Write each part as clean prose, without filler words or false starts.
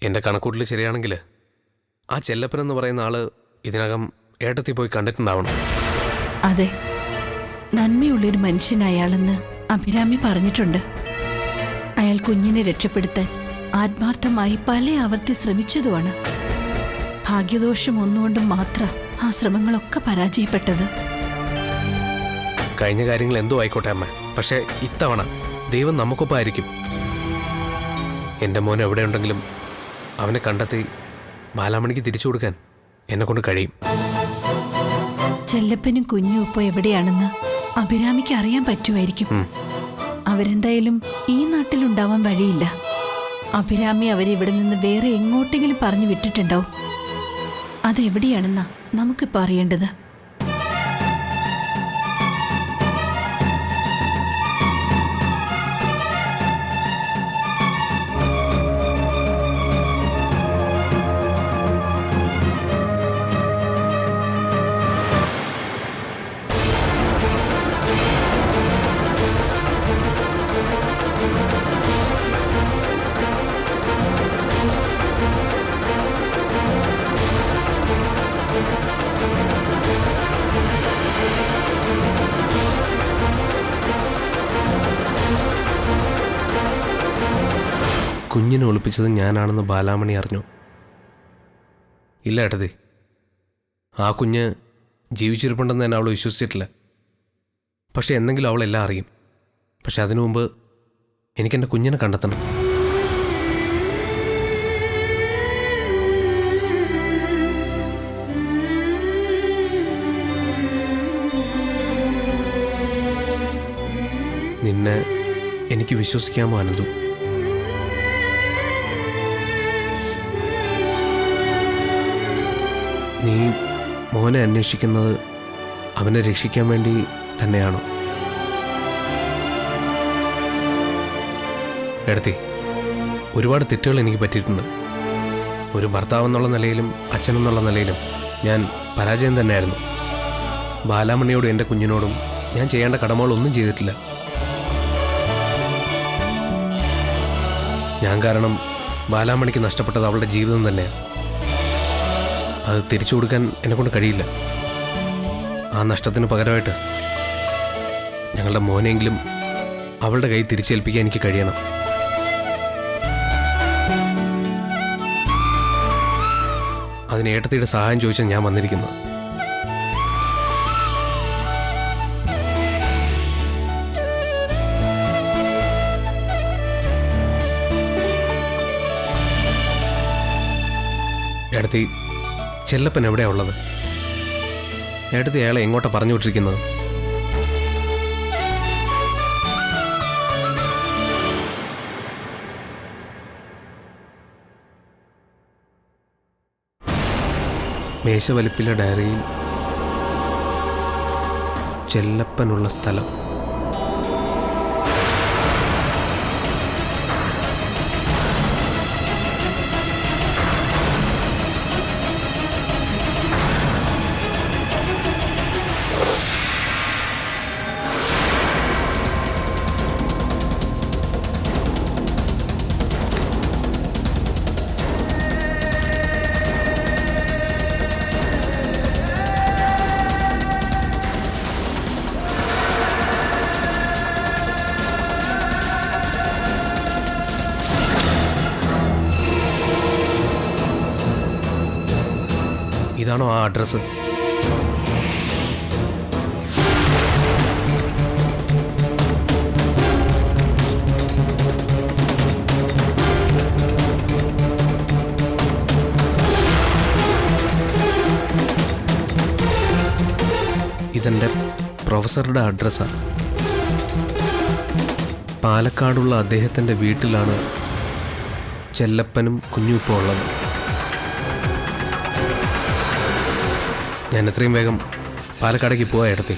എൻ്റെ കണക്കൂട്ടിൽ ശരിയാണെങ്കിൽ ആ ചെല്ലപ്പൻ എന്ന് പറയുന്ന ആള് ഇതിനകം ഏട്ടത്തി പോയി കണ്ടിട്ടുണ്ടാവണം. അതെ, നന്മയുള്ളൊരു മനുഷ്യൻ അയാളെന്ന് അഭിരാമി പറഞ്ഞിട്ടുണ്ട്. അയാൾ കുഞ്ഞിനെ രക്ഷപ്പെടുത്താൻ ആത്മാർത്ഥമായി പല ആവർത്തി ശ്രമിച്ചതുമാണ്. ഭാഗ്യദോഷം ഒന്നുകൊണ്ടും മാത്രം ആ ശ്രമങ്ങളൊക്കെ പരാജയപ്പെട്ടത്. കഴിഞ്ഞ കാര്യങ്ങൾ എന്തോ ആയിക്കോട്ടെ അമ്മ, പക്ഷേ ഇത്തവണ ദൈവം നമുക്കൊപ്പമായിരിക്കും. എൻ്റെ മോൻ എവിടെയുണ്ടെങ്കിലും അവനെ കണ്ടെത്തി ബാലാമണിക്ക് തിരിച്ചു കൊടുക്കാൻ എന്നെ കൊണ്ട് കഴിയും. ചെല്ലപ്പനും കുഞ്ഞും ഇപ്പോൾ എവിടെയാണെന്ന് അഭിരാമിക്ക് അറിയാൻ പറ്റുമായിരിക്കും. അവരെന്തായാലും ഈ നാട്ടിലുണ്ടാവാൻ വഴിയില്ല. അഭിരാമി അവരെ ഇവിടെ നിന്ന് വേറെ എങ്ങോട്ടെങ്കിലും പറഞ്ഞു വിട്ടിട്ടുണ്ടാവും. അതെവിടെയാണെന്നാ നമുക്കിപ്പോൾ അറിയേണ്ടത്. കുഞ്ഞിനെ ഒളിപ്പിച്ചത് ഞാനാണെന്ന് ബാലാമണി അറിഞ്ഞു. ഇല്ല ഏട്ടതി, ആ കുഞ്ഞ് ജീവിച്ചിരിപ്പുണ്ടെന്ന് തന്നെ അവൾ വിശ്വസിച്ചിട്ടില്ല. പക്ഷെ എന്തെങ്കിലും അവളെല്ലാം അറിയും. പക്ഷെ അതിനു മുമ്പ് എനിക്കെൻ്റെ കുഞ്ഞിനെ കണ്ടെത്തണം. നിന്നെ എനിക്ക് വിശ്വസിക്കാമോ അനന്തു? നീ മോനെ അന്വേഷിക്കുന്നത് അവനെ രക്ഷിക്കാൻ വേണ്ടി തന്നെയാണോ? എടുത്തി, ഒരുപാട് തെറ്റുകൾ എനിക്ക് പറ്റിയിട്ടുണ്ട്. ഒരു ഭർത്താവെന്നുള്ള നിലയിലും അച്ഛനെന്നുള്ള നിലയിലും ഞാൻ പരാജയം തന്നെയായിരുന്നു. ബാലാമണിയോടും എൻ്റെ കുഞ്ഞിനോടും ഞാൻ ചെയ്യേണ്ട കടമകളൊന്നും ചെയ്തിട്ടില്ല. ഞാൻ കാരണം ബാലാമണിക്ക് നഷ്ടപ്പെട്ടത് അവളുടെ ജീവിതം തന്നെയാണ്. അത് തിരിച്ചു കൊടുക്കാൻ എന്നെക്കൊണ്ട് കഴിയില്ല. ആ നഷ്ടത്തിന് പകരമായിട്ട് ഞങ്ങളുടെ മോനെങ്കിലും അവളുടെ കൈ തിരിച്ചേൽപ്പിക്കാൻ എനിക്ക് കഴിയണം. അതിന് ഏട്ടത്തിയുടെ സഹായം ചോദിച്ചാൽ ഞാൻ വന്നിരിക്കുന്നത്. ഏട്ടത്തി, ചെല്ലപ്പൻ എവിടെയാ ഉള്ളത്? ഏട്ടത്തി അയാളെ എങ്ങോട്ടാ പറഞ്ഞു വിട്ടിരിക്കുന്നത്? മേശവലിപ്പിലെ ഡയറിയിൽ ചെല്ലപ്പനുള്ള സ്ഥലം. ഇതാണോ ആ അഡ്രസ്സ്? ഇതെൻ്റെ പ്രൊഫസറുടെ അഡ്രസ്സാണ്. പാലക്കാടുള്ള അദ്ദേഹത്തിൻ്റെ വീട്ടിലാണ് ചെല്ലപ്പനും കുഞ്ഞും ഇപ്പോൾ ഉള്ളത്. ഞാൻ എത്രയും വേഗം പാലക്കാടേക്ക് പോവാ ഏട്ടത്തി.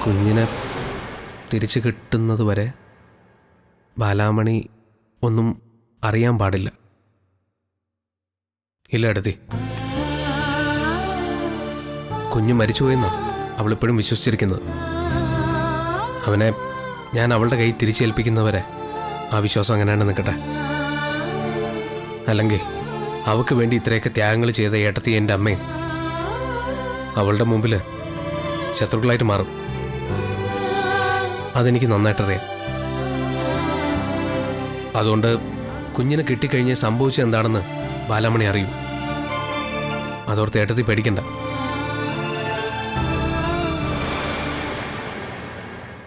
കുഞ്ഞിനെ തിരിച്ചു കിട്ടുന്നത് വരെ ബാലാമണി ഒന്നും അറിയാൻ പാടില്ല. ഇല്ല ഏട്ടത്തി, കുഞ്ഞ് മരിച്ചുപോയെന്നാണ് അവളിപ്പോഴും വിശ്വസിച്ചിരിക്കുന്നത്. അവനെ ഞാൻ അവളുടെ കൈ തിരിച്ചേൽപ്പിക്കുന്നവരെ ആ വിശ്വാസം അങ്ങനെയാണ് നിൽക്കട്ടെ. അല്ലെങ്കിൽ അവൾക്ക് വേണ്ടി ഇത്രയൊക്കെ ത്യാഗങ്ങൾ ചെയ്ത ഏട്ടത്തി എൻ്റെ അമ്മയും അവളുടെ മുമ്പിൽ ശത്രുക്കളായിട്ട് മാറും. അതെനിക്ക് നന്നായിട്ടറിയാം. അതുകൊണ്ട് കുഞ്ഞിനെ കിട്ടിക്കഴിഞ്ഞ് സംഭവിച്ചത് എന്താണെന്ന് ബാലാമണി അറിയൂ. അതോർത്ത് ഏട്ടത്തി പേടിക്കണ്ട.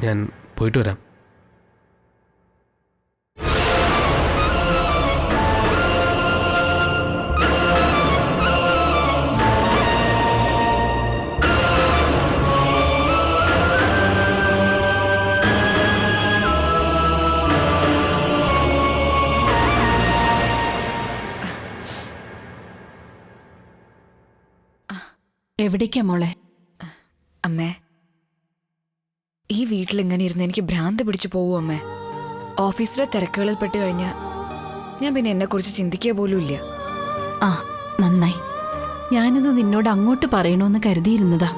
ഞാൻ പോയിട്ട് വരാം. എവിടേക്കാ മോളെ? അമ്മേ, ഈ വീട്ടിൽ ഇങ്ങനെ ഇരുന്ന് എനിക്ക് ഭ്രാന്ത് പിടിച്ചു പോവൂ അമ്മേ. ഓഫീസിലെ തിരക്കുകളിൽ പെട്ട് കഴിഞ്ഞാൽ ഞാൻ പിന്നെ എന്നെക്കുറിച്ച് ചിന്തിക്കുക പോലും ഇല്ല. ആ നന്നായി. ഞാനിത് നിന്നോട് അങ്ങോട്ട് പറയണമെന്ന് കരുതിയിരുന്നതാ.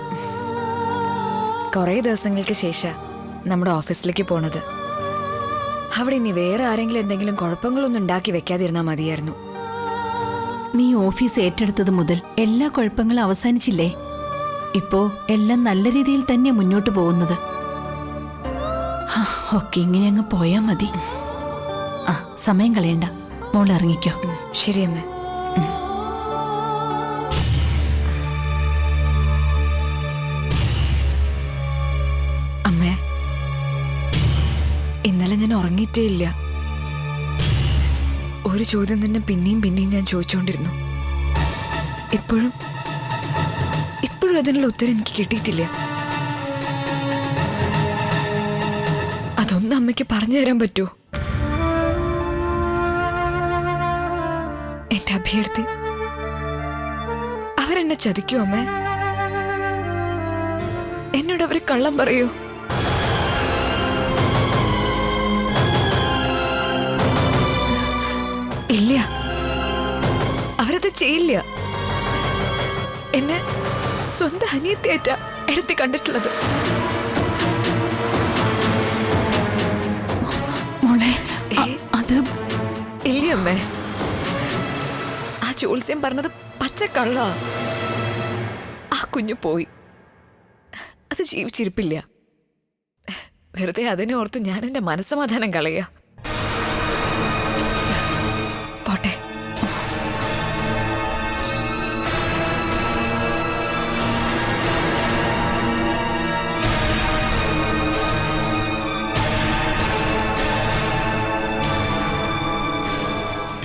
കുറേ ദിവസങ്ങൾക്ക് ശേഷം നമ്മുടെ ഓഫീസിലേക്ക് പോണത്. അവിടെ ഇനി വേറെ ആരെങ്കിലും എന്തെങ്കിലും കുഴപ്പങ്ങളൊന്നും ഉണ്ടാക്കി വെക്കാതിരുന്നാൽ മതിയായിരുന്നു. നീ ഓഫീസ് ഏറ്റെടുത്തത് മുതൽ എല്ലാ കുഴപ്പങ്ങളും അവസാനിച്ചില്ലേ? ഇപ്പോ എല്ലാം നല്ല രീതിയിൽ തന്നെ മുന്നോട്ട് പോകുന്നത്. ഒക്കെ ഇങ്ങനെ അങ്ങ് പോയാ മതി. ആ സമയം കളയണ്ട, മോൾ ഇറങ്ങിക്കോ. ശരി അമ്മേ. അമ്മേ, ഇന്നലെ ഞാൻ ഉറങ്ങിയിട്ടേ ഇല്ല. ഒരു ചോദ്യം തന്നെ പിന്നെയും പിന്നെയും ഞാൻ ചോദിച്ചുകൊണ്ടിരുന്നു. ഇപ്പോഴും അതിനുള്ള ഉത്തരം എനിക്ക് കിട്ടിയിട്ടില്ല. അതൊന്നും അമ്മയ്ക്ക് പറഞ്ഞു തരാൻ പറ്റുമോ? എന്റെ അഭ്യർത്ഥി അവരെന്നെ ചതിക്കോ അമ്മേ? എന്നോട് അവര് കള്ളം പറയൂ? ഇല്ല, അവരത് ചെയ്യില്ല. എന്നെ സ്വന്തം അനിയത്തിയേറ്റ എടുത്തി കണ്ടിട്ടുള്ളത്. മോളെ അത് ഇല്ല അമ്മേ, ആ ചോത്സ്യം പറഞ്ഞത് പച്ചക്കള്ള. ആ കുഞ്ഞു പോയി, അത് ജീവിച്ചിരിപ്പില്ല. വെറുതെ അതിനെ ഓർത്ത് ഞാൻ എന്റെ മനസ്സമാധാനം കളയ. പോട്ടെ.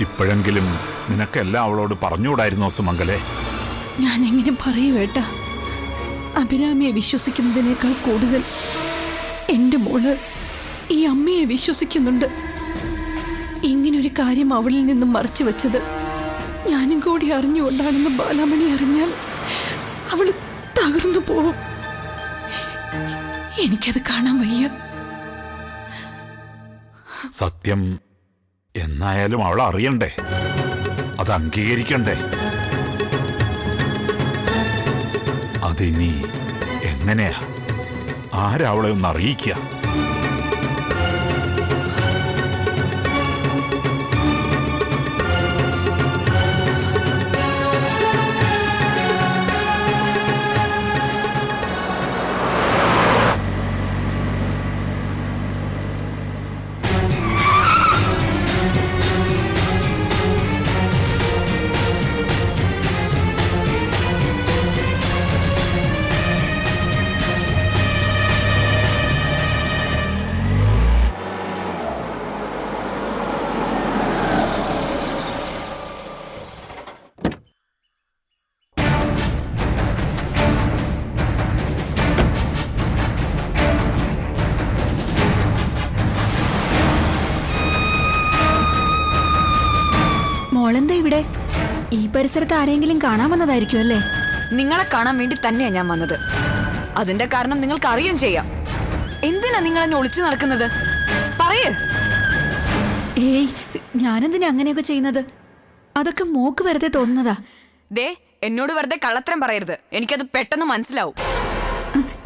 ഇപ്പോഴെങ്കിലും നിനക്കെല്ലാം അവളോട് പറഞ്ഞുകൂടായിരുന്നോ സുമംഗലേ? ഞാൻ എങ്ങനെ പറയൂ ഏട്ടാ? അഭിരാമിയെ വിശ്വസിക്കുന്നതിനേക്കാൾ കൂടുതൽ എന്റെ മോള് ഈ അമ്മയെ വിശ്വസിക്കുന്നുണ്ട്. ഇങ്ങനൊരു കാര്യം അവളിൽ നിന്നും മറച്ചു വെച്ചത് ഞാനും കൂടി അറിഞ്ഞുകൊണ്ടാണെന്ന് ബാലാമണി അറിഞ്ഞാൽ അവള് തകർന്നു പോവും. എനിക്കത് കാണാൻ വയ്യ. സത്യം എന്നായാലും അവൾ അറിയണ്ടേ, അത് അംഗീകരിക്കണ്ടേ? അതിനി എങ്ങനെയാ? ആരാ അവളെ ഒന്ന് അറിയിക്കുക? മോളെന്താ ഇവിടെ? ഈ പരിസരത്ത് ആരെങ്കിലും കാണാൻ വന്നതായിരിക്കും അല്ലേ? നിങ്ങളെ കാണാൻ വേണ്ടി തന്നെയാ ഞാൻ വന്നത്. അതിന്റെ കാരണം നിങ്ങൾക്ക് അറിയുകയും ചെയ്യാം. എന്തിനാ നിങ്ങൾ എന്നെ ഒളിച്ചു നടക്കുന്നത്? പറയേ. ഏയ്, ഞാനെന്തിനാ അങ്ങനെയൊക്കെ ചെയ്യുന്നത്? അതൊക്കെ മോക്ക് വെറുതെ തോന്നുന്നതാ. ദേ, എന്നോട് വെറുതെ കള്ളത്തരം പറയരുത്. എനിക്കത് പെട്ടെന്ന് മനസ്സിലാവും.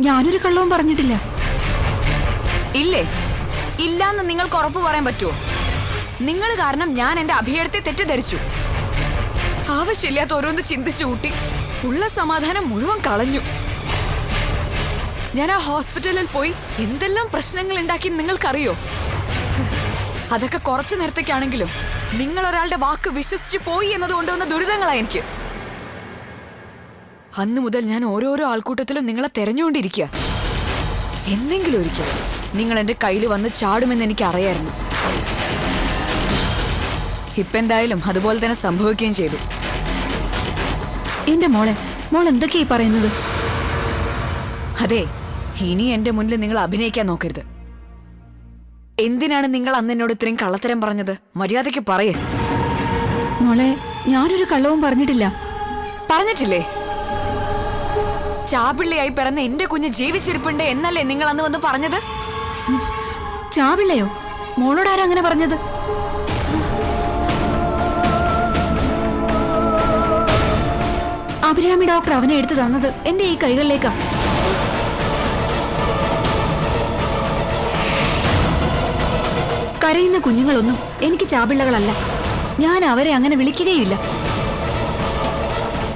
ഞാനൊരു കള്ളവും പറഞ്ഞിട്ടില്ല. ഇല്ലേ? ഇല്ലാന്ന് നിങ്ങൾക്ക് ഉറപ്പ് പറയാൻ പറ്റുമോ? നിങ്ങൾ കാരണം ഞാൻ എന്റെ അഭിയടത്തെ തെറ്റിദ്ധരിച്ചു. ആവശ്യമില്ലാത്ത ഓരോന്ന് ചിന്തിച്ചു കൂട്ടി ഉള്ള സമാധാനം മുഴുവൻ കളഞ്ഞു. ഞാൻ ആ ഹോസ്പിറ്റലിൽ പോയി എന്തെല്ലാം പ്രശ്നങ്ങൾ ഉണ്ടാക്കി നിങ്ങൾക്കറിയോ? അതൊക്കെ കുറച്ചു നേരത്തേക്കാണെങ്കിലും നിങ്ങൾ ഒരാളുടെ വാക്ക് വിശ്വസിച്ച് പോയി എന്നത് കൊണ്ടുവന്ന ദുരിതങ്ങളാണ് എനിക്ക്. അന്നു മുതൽ ഞാൻ ഓരോരോ ആൾക്കൂട്ടത്തിലും നിങ്ങളെ തെരഞ്ഞുകൊണ്ടിരിക്കുക. എന്തെങ്കിലും ഒരിക്കൽ നിങ്ങൾ എന്റെ കയ്യിൽ വന്ന് ചാടുമെന്ന് എനിക്ക് അറിയായിരുന്നു. ഇപ്പെന്തായാലും അതുപോലെ തന്നെ സംഭവിക്കുകയും ചെയ്തു. എന്റെ മോൾ എന്തൊക്കെയായി പറയുന്നത്? അതെ, ഇനി എന്റെ മുന്നിൽ നിങ്ങൾ അഭിനയിക്കാൻ നോക്കരുത്. എന്തിനാണ് നിങ്ങൾ അന്ന് എന്നോട് ഇത്രയും കള്ളത്തരം പറഞ്ഞത്? മര്യാദയ്ക്ക് പറയേ. മോളെ, ഞാനൊരു കള്ളവും പറഞ്ഞിട്ടില്ല. പറഞ്ഞിട്ടില്ലേ? ചാപിള്ളയായി പിറന്ന എന്റെ കുഞ്ഞ് ജീവിച്ചിരിപ്പുണ്ട് എന്നല്ലേ നിങ്ങൾ അന്ന് വന്ന് പറഞ്ഞത്? ചാവിള്ളയോ? മോളോടാരാ അങ്ങനെ പറഞ്ഞത്? അഭിരാമി ഡോക്ടർ അവനെ എടുത്തു തന്നത് എന്റെ ഈ കൈകളിലേക്കാ. കരയുന്ന കുഞ്ഞുങ്ങളൊന്നും എനിക്ക് ചാപിള്ളകളല്ല. ഞാൻ അവരെ അങ്ങനെ വിളിക്കുകയില്ല.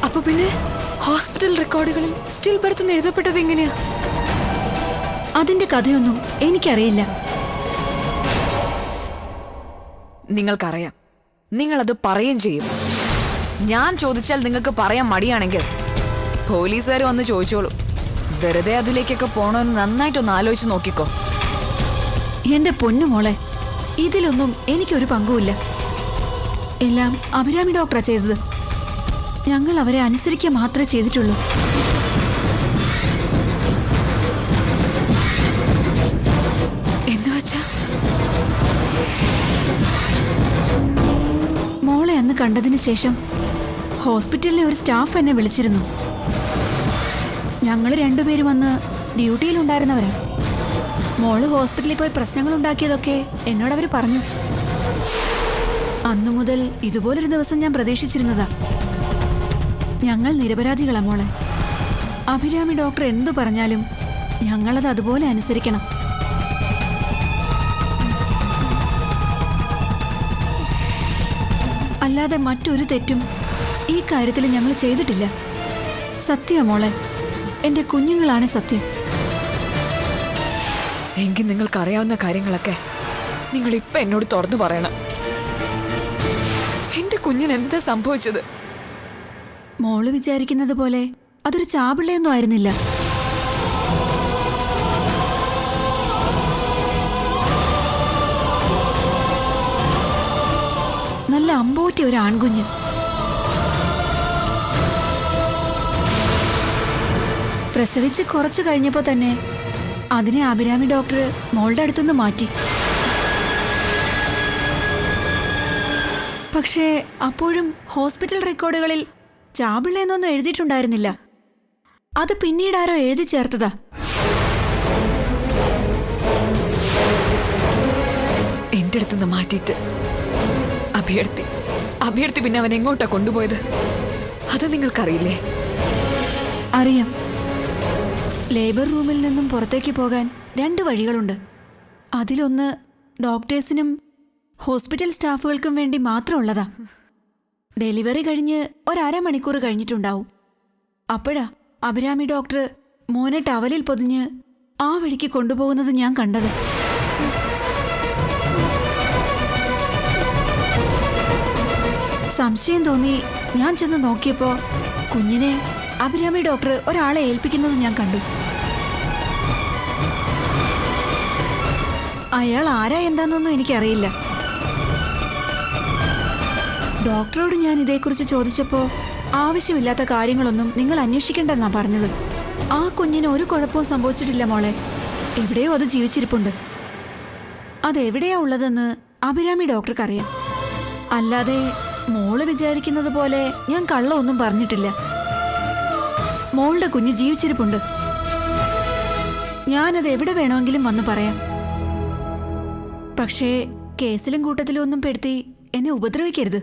അപ്പൊ പിന്നെ ഹോസ്പിറ്റൽ റെക്കോർഡുകളിൽ സ്റ്റിൽ ബർത്ത് എന്ന് എഴുതപ്പെട്ടത് എങ്ങനെയാ? അതിന്റെ കഥയൊന്നും എനിക്കറിയില്ല. നിങ്ങൾക്കറിയാം, നിങ്ങളത് പറയുകയും ചെയ്യും. ഞാൻ ചോദിച്ചാൽ നിങ്ങൾക്ക് പറയാൻ മടിയാണെങ്കിൽ പോലീസുകാർ വന്ന് ചോദിച്ചോളൂ. വെറുതെ അതിലേക്കൊക്കെ പോണമെന്ന് നന്നായിട്ടൊന്ന് ആലോചിച്ച് നോക്കിക്കോ. എന്റെ പൊന്നു മോളെ, ഇതിലൊന്നും എനിക്കൊരു പങ്കുമില്ല. എല്ലാം അഭിരാമി ഡോക്ടറാ ചെയ്തത്. ഞങ്ങൾ അവരെ അനുസരിക്കുക മാത്രമേ ചെയ്തിട്ടുള്ളൂ. എന്നുവെച്ചാ മോളെ അന്ന് കണ്ടതിന് ശേഷം ഹോസ്പിറ്റലിലെ ഒരു സ്റ്റാഫ് എന്നെ വിളിച്ചിരുന്നു. ഞങ്ങൾ രണ്ടുപേരും അന്ന് ഡ്യൂട്ടിയിലുണ്ടായിരുന്നവരാ. മോള് ഹോസ്പിറ്റലിൽ പോയി പ്രശ്നങ്ങൾ ഉണ്ടാക്കിയതൊക്കെ എന്നോടവർ പറഞ്ഞു. അന്നു മുതൽ ഇതുപോലൊരു ദിവസം ഞാൻ പ്രതീക്ഷിച്ചിരുന്നതാ. ഞങ്ങൾ നിരപരാധികളാ മോളെ. അഭിരാമി ഡോക്ടർ എന്തു പറഞ്ഞാലും ഞങ്ങളത് അതുപോലെ അനുസരിക്കണം. അല്ലാതെ മറ്റൊരു തെറ്റും ഈ കാര്യത്തിൽ ഞങ്ങൾ ചെയ്തിട്ടില്ല. സത്യം മോളെ, എന്റെ കുഞ്ഞുങ്ങളാണ് സത്യം. എങ്കിൽ നിങ്ങൾക്കറിയാവുന്ന കാര്യങ്ങളൊക്കെ നിങ്ങൾ ഇപ്പൊ എന്നോട് തുറന്നു പറയണം. എന്റെ കുഞ്ഞിന് എന്താ സംഭവിച്ചത്? മോള് വിചാരിക്കുന്നത് പോലെ അതൊരു ചാപിള്ളയൊന്നും ആയിരുന്നില്ല. നല്ല അമ്പോറ്റിയ ഒരു ആൺകുഞ്ഞ്. പ്രസവിച്ച് കുറച്ചു കഴിഞ്ഞപ്പോൾ തന്നെ അതിനെ അഭിരാമി ഡോക്ടർ മോളുടെ അടുത്തുനിന്ന് മാറ്റി. പക്ഷേ അപ്പോഴും ഹോസ്പിറ്റൽ റെക്കോർഡുകളിൽ ചാപിള്ളയെന്നൊന്നും എഴുതിയിട്ടുണ്ടായിരുന്നില്ല. അത് പിന്നീട് ആരോ എഴുതി ചേർത്തതാ. എന്റെ അടുത്തുനിന്ന് മാറ്റിയിട്ട് അഭ്യർത്ഥി പിന്നെ അവൻ എങ്ങോട്ടാ കൊണ്ടുപോയത്? അത് നിങ്ങൾക്കറിയില്ലേ? അറിയാം. ലേബർ റൂമിൽ നിന്നും പുറത്തേക്ക് പോകാൻ 2 വഴികളുണ്ട്. അതിലൊന്ന് ഡോക്ടേഴ്സിനും ഹോസ്പിറ്റൽ സ്റ്റാഫുകൾക്കും വേണ്ടി മാത്രമുള്ളതാ. ഡെലിവറി കഴിഞ്ഞ് 1/2 മണിക്കൂർ കഴിഞ്ഞിട്ടുണ്ടാവും. അപ്പോഴാ അഭിരാമി ഡോക്ടർ മോനെ ടവലിൽ പൊതിഞ്ഞ് ആ വഴിക്ക് കൊണ്ടുപോകുന്നത് ഞാൻ കണ്ടത്. സംശയം തോന്നി ഞാൻ ചെന്ന് നോക്കിയപ്പോൾ കുഞ്ഞിനെ അഭിരാമി ഡോക്ടർ ഒരാളെ ഏൽപ്പിക്കുന്നത് ഞാൻ കണ്ടു. അയാൾ ആരാ എന്താണെന്നൊന്നും എനിക്കറിയില്ല. ഡോക്ടറോട് ഞാൻ ഇതേക്കുറിച്ച് ചോദിച്ചപ്പോൾ ആവശ്യമില്ലാത്ത കാര്യങ്ങളൊന്നും നിങ്ങൾ അന്വേഷിക്കേണ്ടെന്നാ പറഞ്ഞത്. ആ കുഞ്ഞിന് ഒരു കുഴപ്പവും സംഭവിച്ചിട്ടില്ല മോളെ. എവിടെയോ അത് ജീവിച്ചിരിപ്പുണ്ട്. അതെവിടെയാ ഉള്ളതെന്ന് അഭിരാമി ഡോക്ടർക്കറിയാം. അല്ലാതെ മോള് വിചാരിക്കുന്നത് പോലെ ഞാൻ കള്ളമൊന്നും പറഞ്ഞിട്ടില്ല. മോളുടെ കുഞ്ഞ് ജീവിച്ചിരിപ്പുണ്ട്. ഞാനത് എവിടെ വേണമെങ്കിലും വന്ന് പറയാം. പക്ഷേ കേസിലും കൂട്ടത്തിലും ഒന്നും പെടുത്തി എന്നെ ഉപദ്രവിക്കരുത്.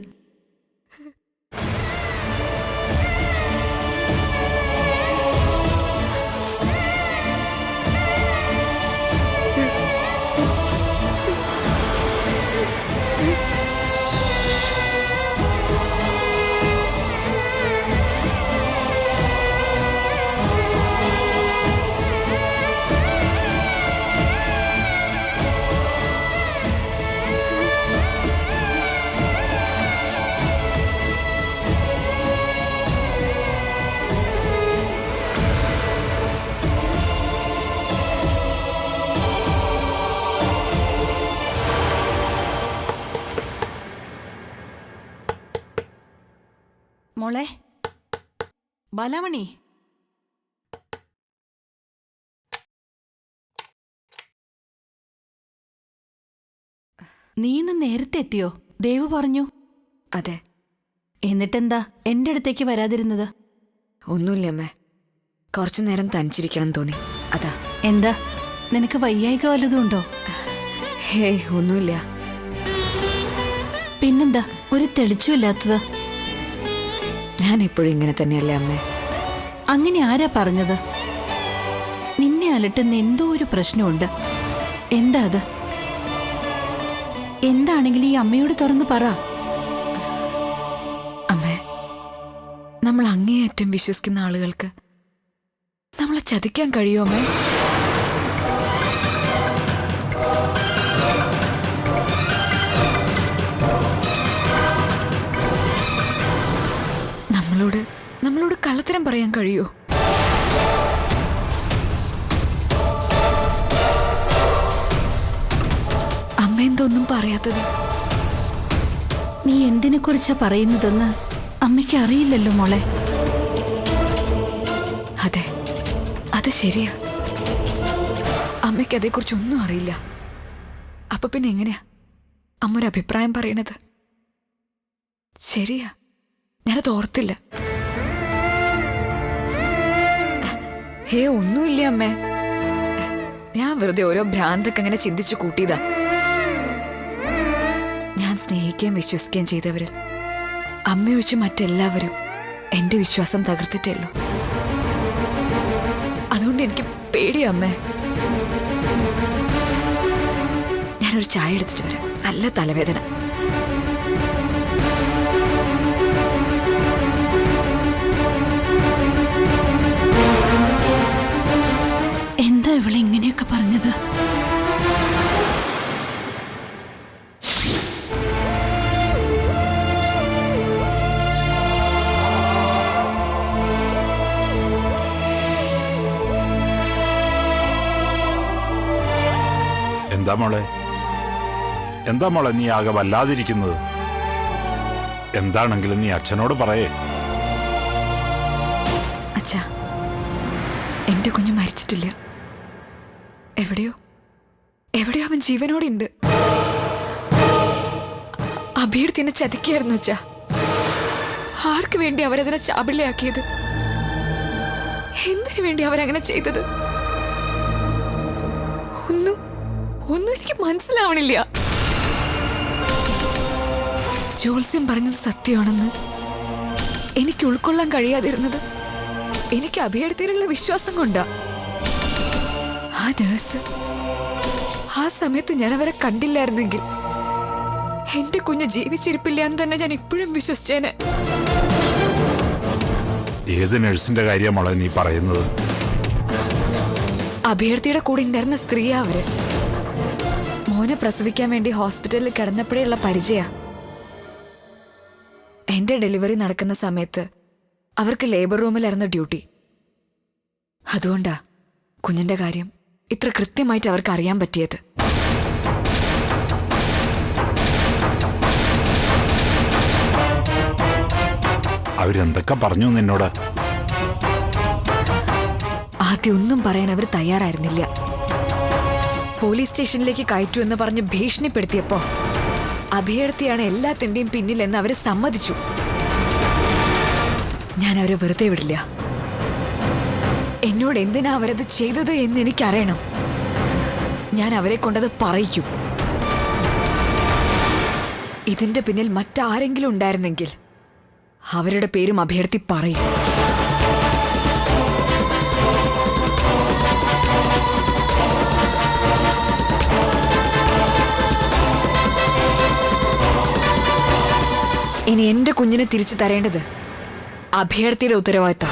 മോളെ ബാലാമണി, നീ ഇന്ന് നേരത്തെ എത്തിയോ? ദേവു പറഞ്ഞു. അതെ. എന്നിട്ടെന്താ എന്റെ അടുത്തേക്ക് വരാതിരുന്നത്? ഒന്നുമില്ല അമ്മേ, കുറച്ചു നേരം തനിച്ചിരിക്കണം തോന്നി, അതാ. എന്താ, നിനക്ക് വയ്യായിക വല്ലതും ഉണ്ടോ? ഹേയ്, ഒന്നുമില്ല. പിന്നെന്താ ഒരു തെളിച്ചുമില്ലാത്തത്? ഞാൻ എപ്പോഴും ഇങ്ങനെ തന്നെയല്ലേ അമ്മേ. അങ്ങനെ ആരാ പറഞ്ഞത്? നിന്നെ അലട്ടുന്ന എന്തോ ഒരു പ്രശ്നമുണ്ട്. എന്താ അത്? എന്താണെങ്കിലും ഈ അമ്മയോട് തുറന്ന് പറ. അമ്മേ, നമ്മൾ അങ്ങേയറ്റം വിശ്വസിക്കുന്ന ആളുകൾക്ക് നമ്മളെ ചതിക്കാൻ കഴിയുമോ അമ്മേ? നമ്മളോട് കള്ളത്തരം പറയാൻ കഴിയുമോ? അമ്മ എന്തൊന്നും പറയാത്തത്? നീ എന്തിനെ കുറിച്ചാ പറയുന്നതെന്ന് അമ്മയ്ക്ക് അറിയില്ലല്ലോ മോളെ. അതെ, അത് ശരിയാ. അമ്മയ്ക്ക് അതേക്കുറിച്ചൊന്നും അറിയില്ല. അപ്പൊ പിന്നെ എങ്ങനെയാ അമ്മ ഒരു അഭിപ്രായം പറയണത്? ശരിയാ, ഞാനത് ഓർത്തില്ല. ഒന്നുമില്ല അമ്മേ, ഞാൻ വെറുതെ ഓരോ ഭ്രാന്തൊക്കെ അങ്ങനെ ചിന്തിച്ചു കൂട്ടിയതാ. ഞാൻ സ്നേഹിക്കുകയും വിശ്വസിക്കുകയും ചെയ്തവരിൽ അമ്മയൊഴിച്ച് മറ്റെല്ലാവരും എന്റെ വിശ്വാസം തകർത്തിട്ടേ ഉള്ളൂ. അതുകൊണ്ട് എനിക്ക് പേടിയാ അമ്മേ. ഞാനൊരു ചായ എടുത്തിട്ട് വരാം, നല്ല തലവേദന. എന്താ ഇവളെ ഇങ്ങനെയൊക്കെ പറഞ്ഞത്? എന്താ മോളെ നീ ആകെ വല്ലാതിരിക്കുന്നത്? എന്താണെങ്കിലും നീ അച്ഛനോട് പറയേ. അച്ഛാ, എന്റെ കുഞ്ഞു മരിച്ചിട്ടില്ല. എവിടെയോ അവൻ ജീവനോടെ ഉണ്ട്. അഭിയർത്തിനെ ചതിക്കായിരുന്നു അച്ഛാ. ആർക്ക് വേണ്ടി അവരതിനെ ചാപിള്ളയാക്കിയത്? എന്തിനു വേണ്ടി അവരങ്ങനെ ചെയ്തത്? ഒന്നും എനിക്ക് മനസ്സിലാവണില്ല. ജോത്സ്യം പറഞ്ഞത് സത്യമാണെന്ന് എനിക്ക് ഉൾക്കൊള്ളാൻ കഴിയാതിരുന്നത് എനിക്ക് അഭിയർത്തിയിലുള്ള വിശ്വാസം കൊണ്ടാ. ആ നേഴ്സ്, ആ സമയത്ത് ഞാൻ അവരെ കണ്ടില്ലായിരുന്നെങ്കിൽ എന്റെ കുഞ്ഞ് ജീവിച്ചിരിപ്പില്ല എന്ന് തന്നെ ഞാൻ ഇപ്പോഴും വിശ്വസിച്ചേനെ. ഏത് നഴ്സിന്റെ കാര്യമാണ് നീ പറയുന്നത്? അഭിയർത്തിയുടെ കൂടെ ഉണ്ടായിരുന്ന സ്ത്രീയാ അവര്. മോനെ പ്രസവിക്കാൻ വേണ്ടി ഹോസ്പിറ്റലിൽ കിടന്നപ്പോഴേയുള്ള പരിചയ. എന്റെ ഡെലിവറി നടക്കുന്ന സമയത്ത് അവർക്ക് ലേബർ റൂമിലായിരുന്നു ഡ്യൂട്ടി. അതുകൊണ്ടാ കുഞ്ഞിന്റെ കാര്യം ഇത്ര കൃത്യമായിട്ട് അവർക്ക് അറിയാൻ പറ്റിയത്. അവരെന്തൊക്കെ പറഞ്ഞു നിന്നോട്? ആദ്യം ഒന്നും പറയാൻ അവർ തയ്യാറായിരുന്നില്ല. പോലീസ് സ്റ്റേഷനിലേക്ക് കയറ്റു എന്ന് പറഞ്ഞ് ഭീഷണിപ്പെടുത്തിയപ്പോ അഭിയർത്തിയാണ് എല്ലാത്തിന്റെയും പിന്നിലെന്ന് അവര് സമ്മതിച്ചു. ഞാൻ അവരെ വെറുതെ വിടില്ല. എന്നോട് എന്തിനാ അവരത് ചെയ്തത് എന്ന് എനിക്കറിയണം. ഞാൻ അവരെ കൊണ്ടത് പറയിക്കും. ഇതിന്റെ പിന്നിൽ മറ്റാരെങ്കിലും ഉണ്ടായിരുന്നെങ്കിൽ അവരുടെ പേരും അഭിയർത്തി പറയും. ഇനി എന്റെ കുഞ്ഞിനെ തിരിച്ചു തരേണ്ടത് അഭ്യർത്ഥിയുടെ ഉത്തരവാദിത്തം.